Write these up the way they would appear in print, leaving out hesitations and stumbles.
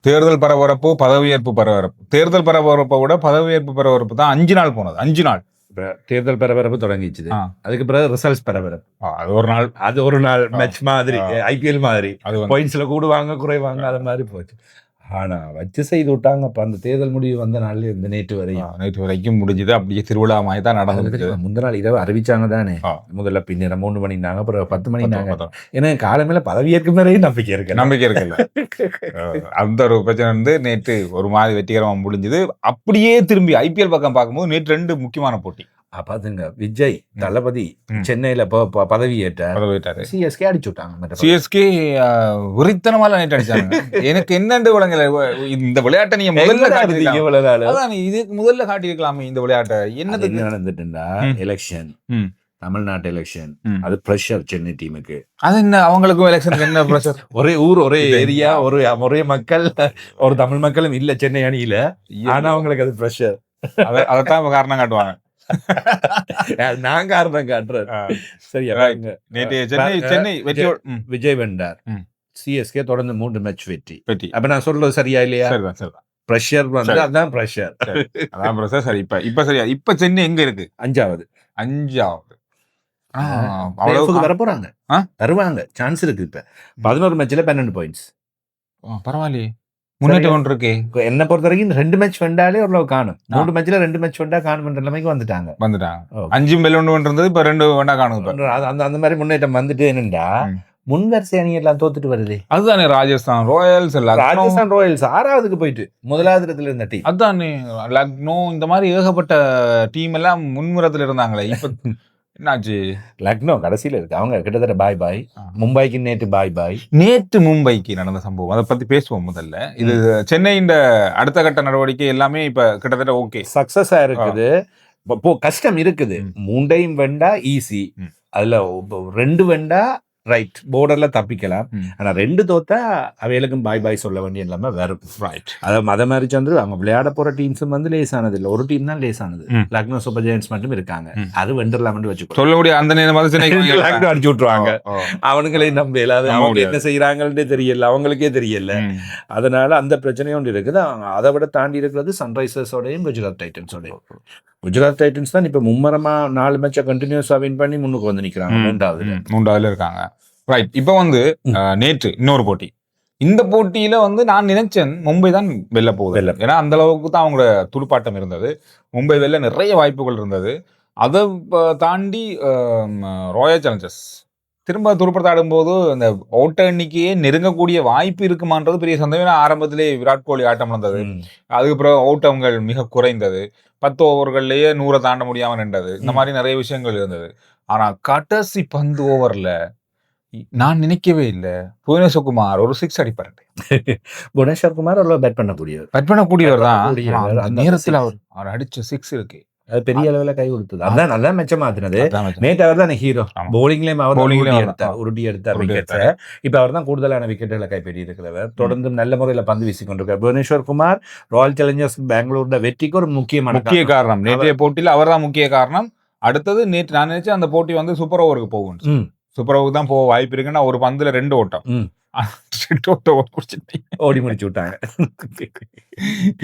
தேர்தல் பரபரப்பு, பதவியேற்பு பரபரப்பு. தேர்தல் பரபரப்பை விட பதவியேற்பு பரபரப்பு தான் 5 நாள் போனது. 5 நாள். தேர்தல் பரபரப்பு தொடங்கிச்சு. அதுக்கு பிறகு ரிசல்ட்ஸ் பரபரப்பு. அது ஒரு நாள் மேட்ச் மாதிரி, ஐபிஎல் மாதிரி. பாயிண்ட்ஸ்ல கூடுவாங்க குறைவாங்க, அது மாதிரி போச்சு. ஆனா வச்சு செய்து விட்டாங்க. அப்ப அந்த தேர்தல் முடிவு வந்த நாள்ல இருந்து நேற்று வரைக்கும் முடிஞ்சது. அப்படியே திருவிழா மாதிரி தான் நடந்தது. முந்தின நாள் இரவு அறிவிச்சாங்க தானே. முதல்ல பின்னர் 3 மணினாங்க, அப்புறம் 10 மணினாங்க. ஏன்னா காலமேல பதவியேற்கும் வரையும் நம்பிக்கை இருக்குல்ல. அந்த ஒரு பிரச்சனை வந்து நேற்று ஒரு மாதிரி வெற்றிகரமா முடிஞ்சது. அப்படியே திரும்பி ஐபிஎல் பக்கம் பார்க்கும்போது நேற்று 2 முக்கியமான போட்டி. பாத்துங்க, விஜய் தளபதி சென்னையில பதவி ஏற்றாரு. சிஎஸ்கே அடிச்சு விட்டாங்க. சிஎஸ்கே விரித்தனமால நேற்று அடிச்சாங்க. எனக்கு என்னண்டு விளங்கல, இந்த விளையாட்டை நீங்க முதல்ல காட்டிருக்கலாம். இதுக்கு முதல்ல காட்டியிருக்கலாமே இந்த விளையாட்டை. என்ன நடந்துட்டுண்டா, எலெக்ஷன், தமிழ்நாட்டு எலெக்ஷன், அது பிரஷர் சென்னை டீமுக்கு. அது என்ன, அவங்களுக்கும் எலெக்ஷனுக்கு என்ன பிரஷர்? ஒரே ஊர், ஒரே ஏரியா, ஒரே மக்கள், ஒரு தமிழ் மக்களும் இல்ல சென்னை அணியில. ஆனா அவங்களுக்கு அது பிரஷர். அதைத்தான் காரணம் காட்டுவாங்க. நான் காரணம் காட்டுறேன். சரியா? சென்னை விஜய் வென்றார். சிஎஸ்கே தொடர்ந்து 3 மேட்ச் வெற்றி. அப்ப நான் சொல்றது சரியா இல்லையா? பிரஷர் வந்து அதான் பிரஷர். அதான் பிரஷர். சரி, இப்ப சரியா? இப்ப சென்னை எங்க இருக்கு? 5வது. வர போறாங்க, தருவாங்க, சான்ஸ் இருக்கு. இப்ப 11 மேட்ச்ல 12 பாயிண்ட்ஸ். பரவாயில்லையே, முன்னேற்றம் ஒன்று இருக்கு. என்ன பொறுத்த வரைக்கும் 2 மேட்ச் வெண்டாலே ஓரளவு காணும். 3 மேட்ச்ல 2 மேட்ச் வெண்டா காணும் நிலைமைக்கு வந்துட்டாங்க. 5 வெள்ளொன்று இருந்தது, இப்ப 2 வேண்டா காணும். அந்த மாதிரி முன்னேற்றம் வந்துட்டு என்னண்டா, முன்வரிசை அணி எல்லாம் தோத்துட்டு வருது. அதுதானே ராஜஸ்தான் ராயல்ஸ். 6வதுக்கு போயிட்டு 1வது இடத்துல இருந்த டீம் அதுதானே. லக்னோ, இந்த மாதிரி ஏகப்பட்ட டீம் எல்லாம் முன்முறத்துல இருந்தாங்களே. இப்ப என்னாச்சு? லக்னோ கடைசியில இருக்கு. அவங்க கிட்டத்தட்ட பாய் பாய். மும்பைக்கு நேற்று பாய். நேற்று மும்பைக்கு நடந்த சம்பவம், அதை பத்தி பேசுவோம் முதல்ல. இது சென்னையின் அடுத்த கட்ட நடவடிக்கை எல்லாமே இப்ப கிட்டத்தட்ட ஓகே, சக்சஸா இருக்குது. கஷ்டம் இருக்குது. 3ஐயும் வெண்டா ஈஸி. அதுல 2 வெண்டா ரைட், போர்டர்ல தப்பிக்கலாம். ஆனா 2 தோத்தா அவைகளுக்கும் பாய் சொல்ல வேண்டிய எல்லாமே வரும். ரைட். அத மாதிரி சந்திர அவங்க விளையாட போற டீம்ஸும் வந்து லேசானது இல்லை. ஒரு டீம் தான் லேசானது. லக்னோ சூப்பர் ஜெயண்ட்ஸ் மட்டும் இருக்காங்க. அது வெண்டர்லாம் வச்சுக்கோ சொல்ல முடியாது. அந்த நேரம் லக்னோ அடிச்சு விட்டுருவாங்க. அவனுங்களே நம்ப இல்லாத, அவங்க என்ன செய்யறாங்கன்னே தெரியல, அவங்களுக்கே தெரியல. அதனால அந்த பிரச்சனையும் ஒன்று இருக்குது. அதை விட தாண்டி இருக்கிறது சன்ரைசர்ஸோடையும் குஜராத் டைட்டன்ஸோடையும். குஜராத் டைட்டன்ஸ் தான் இப்ப மும்மரமா 4 மேட்சை கண்டினியூஸா வின் பண்ணி முன்னுக்கு வந்து நிக்கிறாங்க. 3வதுல இருக்காங்க. ரைட். இப்ப வந்து நேற்று இன்னொரு போட்டி. இந்த போட்டியில வந்து நான் நினைச்சேன் மும்பை தான் வெல்ல போகுது. ஏன்னா அந்த அளவுக்கு தான் அவங்களோட துடுப்பாட்டம் இருந்தது. மும்பை வெல்ல நிறைய வாய்ப்புகள் இருந்தது. அதை தாண்டி ராயல் சேலஞ்சர்ஸ் திரும்ப துடுப்பாட்டம் போது அந்த ஓட்ட எண்ணிக்கையே நெருங்கக்கூடிய வாய்ப்பு இருக்குமான்றது பெரிய சந்தேகம். ஏன்னா ஆரம்பத்திலே விராட் கோலி ஆட்டம் நடந்தது. அதுக்கப்புறம் ஓட்டங்கள் மிக குறைந்தது. 10 ஓவர்கள்லயே 100 தாண்ட முடியாம நின்றது. இந்த மாதிரி நிறைய விஷயங்கள் இருந்தது. ஆனா கடைசி 10 ஓவர்ல நான் நினைக்கவே இல்லை புவனேஸ்வர் குமார் ஒரு 6 அடிப்பாரு. புவனேஸ்வர் குமார் பேட் பண்ணக்கூடியவர் தான். அந்த நேரத்தில் அவர் அடிச்ச 6 இருக்கு, அது பெரிய அளவுல கை கொடுத்தது. அதான் நல்லா மெச்சம் மாத்தினது. நேற்று அவர் தான் ஹீரோ. பவுலிங்லயும் அவர் உருட்டி எடுத்தார் விக்கெட். இப்ப அவர் தான் கூடுதலான விக்கெட்டுகளை கைப்பற்றி இருக்கிறவர். தொடர்ந்து நல்ல முறையில பந்து வீசி கொண்டிருக்கார் புவனேஸ்வர் குமார். ராயல் சேலஞ்சர்ஸ் பெங்களூர் வெற்றிக்கு ஒரு முக்கிய காரணம். நேற்றைய போட்டியில் அவர் தான் முக்கிய காரணம். அடுத்தது நேற்று நான் நினைச்சேன் அந்த போட்டி வந்து சூப்பர் ஓவருக்கு போகும். சூப்பர் ஓவருக்கு தான் போக வாய்ப்பு இருக்குன்னா ஒரு பந்துல 2 ஓட்டம் ஓடி முடிச்சு விட்டாங்க.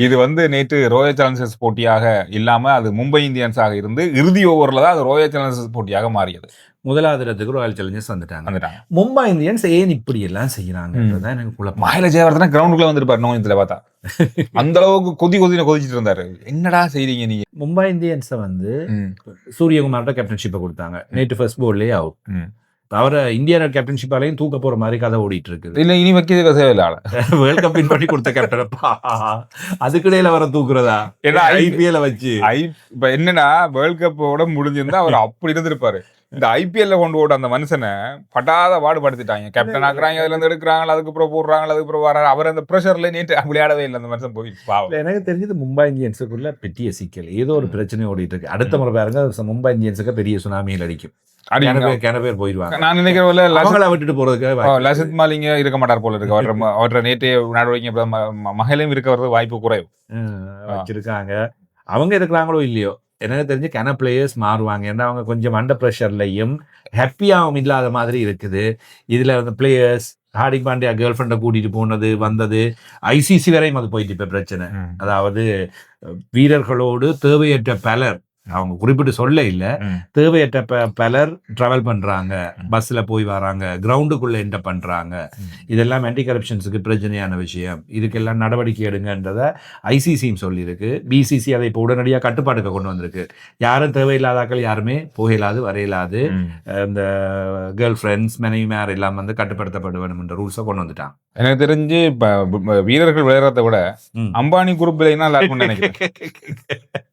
இது வந்து நேற்று ராயல் சேலஞ்சர்ஸ் போட்டியாக இல்லாம அது மும்பை இந்தியன்ஸாக இருந்து இறுதி ஓவர்ல தான் அது ராயல் சேலஞ்சர்ஸ் போட்டியாக மாறியது. 1வது இடத்துக்கு ராயல் சேலஞ்சர்ஸ் வந்துட்டாங்க. மும்பை இந்தியன்ஸ் ஏன் இப்படி எல்லாம் செய்யறாங்க எனக்கு குழப்பம். மஹேல ஜெயவர்தனா கிரவுண்டுக்குள்ள வந்துருப்பாரு. நோயத்துல பார்த்தா அந்த அளவுக்கு கொதிச்சுட்டு இருந்தாரு. என்னடா செய்றீங்க நீங்க? மும்பை இந்தியன்ஸை வந்து சூரியகுமார்ட்ட கேப்டன்ஷிப்பை கொடுத்தாங்க. நேற்று ஃபர்ஸ்ட் போர்ட்லயே அவுட். அவரை இந்தியா கேப்டன்ஷிப்பாலையும் தூக்க போற மாதிரி கதை ஓடிட்டு இருக்குது. இல்ல இனி வைக்க தேவையில்லை. வேர்ல்ட் கப் வின் பண்ணி கொடுத்த கேப்டனப்பா, அதுக்கிடையில வர தூக்குறதா? ஏன்னா ஐபிஎல் வச்சு இப்ப என்னன்னா வேர்ல்ட் கப்போட முடிஞ்சிருந்தா அவர் அப்படி இருந்திருப்பாரு. இந்த ஐபிஎல்ல கொண்டு ஓட அந்த மனுஷனை பட்டாத பாடுபடுத்திட்டாங்க. கேப்டன் ஆக்குறாங்க, அதுல இருந்து எடுக்கிறாங்க, அதுக்கப்புறம் போடுறாங்க, அதுக்கப்புறம் வர அவர் அந்த ப்ரெஷர்ல நேற்று விளையாடவே இல்லை. அந்த மனுஷன் போயிட்டு எனக்கு தெரிஞ்சது மும்பை இந்தியன்ஸுக்குள்ள பெரிய சிக்கல், ஏதோ ஒரு பிரச்சனை ஓடிட்டு இருக்கு. அடுத்த முறை பாருங்க மும்பை இந்தியன்ஸுக்கு பெரிய சுனாமியில் அடிக்கும். பேர் போயிடுவாங்க. நான் நினைக்கிறேன் விட்டுட்டு போறதுக்கு லசித் மாலிங்க இருக்க மாட்டார் போல இருக்கு. அவர நேற்றைய நடவடிக்கை மகளும் இருக்க வாய்ப்பு குறைவு வச்சிருக்காங்க. அவங்க இருக்கிறாங்களோ இல்லையோ, எனக்கு தெரிஞ்சு பிளேயர்ஸ் மாறுவாங்க. ஏன்னா அவங்க கொஞ்சம் அண்டர் ப்ரெஷர்லையும் ஹாப்பியாகவும் இல்லாத மாதிரி இருக்குது. இதுல அந்த பிளேயர்ஸ் ஹார்திக் பாண்டியா கேர்ள் ஃப்ரெண்டை கூட்டிட்டு போனது வந்தது ஐசிசி வரையும் அது போயிட்டு இப்ப பிரச்சனை. அதாவது வீரர்களோடு தேவையற்ற பலர், அவங்க குறிப்பிட்டு சொல்ல இல்ல, தேவையற்ற பலர் டிராவல் பண்றாங்க, பஸ்ல போய் வராங்க, கிரவுண்டுக்குள்ள என்டர் பண்றாங்க. இதெல்லாம் ஆன்டி கரப்ஷன்ஸுக்கு பிரச்சனையான விஷயம். இதுக்கெல்லாம் நடவடிக்கை எடுங்கன்றத ஐசிசியும் சொல்லியிருக்கு. பிசிசி அதை இப்போ உடனடியாக கட்டுப்பாட்டுக்கு கொண்டு வந்திருக்கு. யாரும் தேவையில்லாதாக்கள் யாருமே போகலாது வரையலாது, இந்த கேர்ள் ஃப்ரெண்ட்ஸ் மனைவிமார் எல்லாம் வந்து கட்டுப்படுத்தப்பட வேண்டும் என்ற ரூல்ஸை கொண்டு வந்துட்டான். எனக்கு தெரிஞ்சு வீரர்கள் விளையாடுறத விட அம்பானி குரூப் நினைக்கிறேன்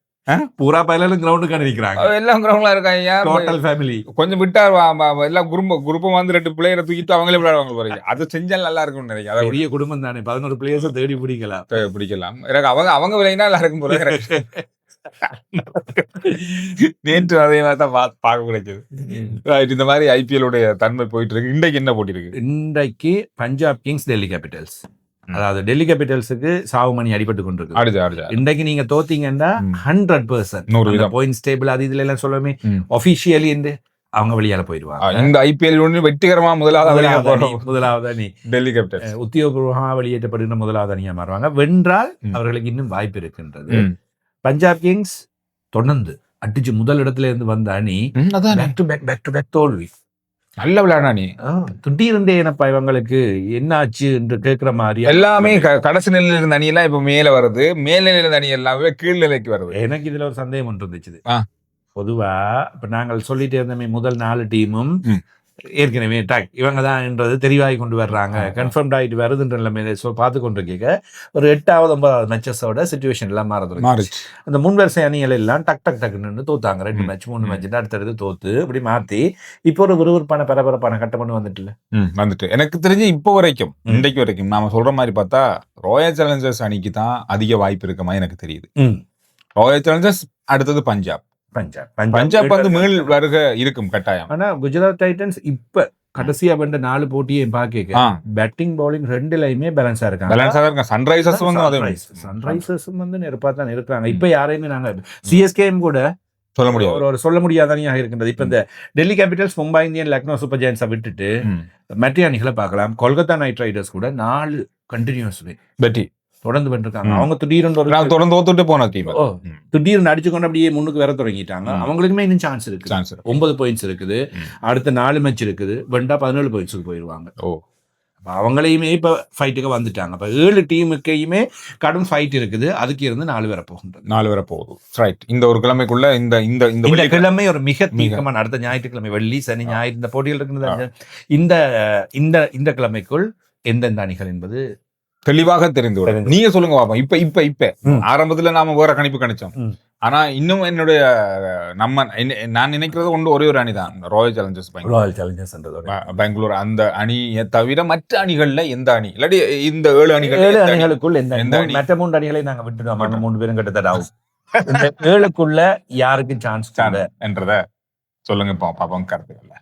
பூரா பையலும் கிரவுண்டுக்கு நினைக்கிறாங்க, எல்லாம் கிரவுண்ட்ல இருக்காங்க. டோட்டல் ஃபேமிலி கொஞ்சம் விட்டா எல்லாம் குரூப்பும் வந்து 2 பிளேயரை தூக்கிட்டு அவங்களே விளையாடுவாங்க பாருங்க. அது செஞ்சால் நல்லா இருக்கும்னு நினைக்கிறேன். பெரிய குடும்பம் தானே, 11 பிளேயர்ஸை தேடி பிடிக்கலாம். எனக்கு அவங்க விளையினா நல்லா இருக்கும் போல. நேற்று அதே மாதிரி தான் பார்க்க கிடைச்சது. இந்த மாதிரி ஐபிஎல் உடைய தன்மை போயிட்டு இருக்கு. இன்றைக்கு என்ன போட்டி இருக்கு? இன்றைக்கு பஞ்சாப் கிங்ஸ் டெல்லி கேபிட்டல்ஸ். அதாவது டெல்லி கேபிட்டல்ஸுக்கு சாவு மணி அடிபட்டு கொண்டிருக்கு. இன்றைக்கு நீங்க தோத்தீங்கன்னா 100% பாயிண்ட்ஸ் டேபிள் அது இதுல எல்லாம் சொல்லவே ஆஃபிஷியலி அவங்க வெளியால போயிடுவாங்க. இந்த ஐபிஎல் வெற்றிகரமா முதலாவது அணி டெல்லி கேபிட்டல்ஸ் உத்தியோகபூர்வமாக வெளியேற்றப்படுகிற முதலாவது அணியா மாறுவாங்க. வென்றால் அவர்களுக்கு இன்னும் வாய்ப்பு இருக்கின்றது. பஞ்சாப் கிங்ஸ் தொடர்ந்து அடிச்சு முதல் இடத்துல இருந்து வந்த அணி பேக் டு பேக் தோல்வி. நல்ல விளையாட அணி. திடீர்னு என்னப்பா இவங்களுக்கு என்ன ஆச்சு என்று கேட்கிற மாதிரி எல்லாமே கடைசி நிலையில இருந்த அணி எல்லாம் இப்ப மேல வருது, மேல் நிலையில இருந்த அணி எல்லாமே கீழ் நிலைக்கு வருது. எனக்கு இதுல ஒரு சந்தேகம் ஒன்று இருந்துச்சு. பொதுவா இப்ப நாங்கள் சொல்லிட்டு இருந்தோமே முதல் 4 டீமும் ஏற்கனவே இவங்க தான் என்றது தெளிவாகி கொண்டு வர்றாங்க, கன்ஃபர்ம்ட் ஆகிட்டு வருதுன்ற நிலைமையில பார்த்து கொண்டு கேட்க ஒரு 8வது 9வது மேட்சஸோட சிச்சுவேஷன் எல்லாம் மாறுது. அந்த முன்வரிசை அணிகள் எல்லாம் டக்குன்னு தோத்தாங்க. 2 மேட்ச் 3 மேட்ச் அடுத்தடுத்து தோத்து இப்படி மாத்தி இப்போ ஒரு விறுவிறுப்பான பரபரப்பான கட்டம் பண்ணி வந்துட்டு எனக்கு தெரிஞ்சு இப்போ வரைக்கும் இன்றைக்கு வரைக்கும் நாம சொல்ற மாதிரி பார்த்தா ராயல் சேலஞ்சர்ஸ் அணிக்கு தான் அதிக வாய்ப்பு இருக்க மாதிரி எனக்கு தெரியுது. ராயல் சேலஞ்சர்ஸ் அடுத்தது பஞ்சாப் வந்து மீள் வருக இருக்கும் கட்டாயம். ஆனா குஜராத் டைட்டன்ஸ் இப்ப கடைசியா வென்ற 4 போட்டியை பாக்க பேட்டிங் பவுலிங் ரெண்டுலயுமே பேலன்ஸா இருக்காங்க. சன்ரைசர்ஸும் வந்து நெருப்பா தான் இருக்காங்க. இப்ப யாரையுமே நாங்க சிஎஸ்கேயும் கூட சொல்ல முடியாத அணியாக இருக்கின்றது. இப்ப இந்த Delhi capitals, Mumbai Indian, Lucknow super ஜெயன்ஸை விட்டுட்டு மற்ற அணிகளை பார்க்கலாம். கொல்கத்தா நைட் ரைடர்ஸ் கூட 4 கண்டினியூஸ் வெற்றி தொடர்ந்து பண்ணிருக்காங்க. அவங்க திடீர்னு தொடர்ந்து தோத்துட்டு போன டீம் திடீர்னு அடிச்சு கொண்டு அப்படியே முன்னுக்கு வர தொடங்கிட்டாங்க. அவங்களுக்குமே இன்னும் சான்ஸ் இருக்கு. 9 பாயிண்ட்ஸ் இருக்குது. அடுத்த 4 மேட்ச் இருக்குது. வெண்டா 17 பாயிண்ட்ஸுக்கு போயிடுவாங்க. அவங்களையுமே இப்ப ஃபைட்டுக்கு வந்துட்டாங்க. இப்ப 7 டீமுக்கையுமே கடும் ஃபைட் இருக்குது. அதுக்கு இருந்து 4 வர போகுது. இந்த ஒரு கிழமைக்குள்ள இந்த கிழமை ஒரு மிக தீர்க்கமான அடுத்த ஞாயிற்றுக்கிழமை, வெள்ளி, சனி, ஞாயிறு இந்த போட்டிகள் இருக்குது. இந்த கிழமைக்குள் எந்தெந்த அணிகள் என்பது தெளிவாக தெரிந்து நீங்க சொல்லுங்க பாப்போம். இப்ப ஆரம்பத்துல நாம வேற கணிப்பு கணிச்சோம். ஆனா இன்னும் என்னுடைய நான் நினைக்கிறது ஒரே ஒரு அணி தான், ராயல் சேலஞ்சர்ஸ் பெங்களூர். அந்த அணியை தவிர மற்ற அணிகள்ல எந்த அணி இல்லாட்டி இந்த 7 அணிகளுக்குள் மற்ற 3 அணிகளை நாங்க விட்டுட்டோம். 3 பேரும் கிட்டத்தட்ட ஆகும். இந்த 7க்குள்ள யாருக்கு சான்ஸ் என்றத சொல்லுங்க பாப்போம் கருத்துக்கள்ல.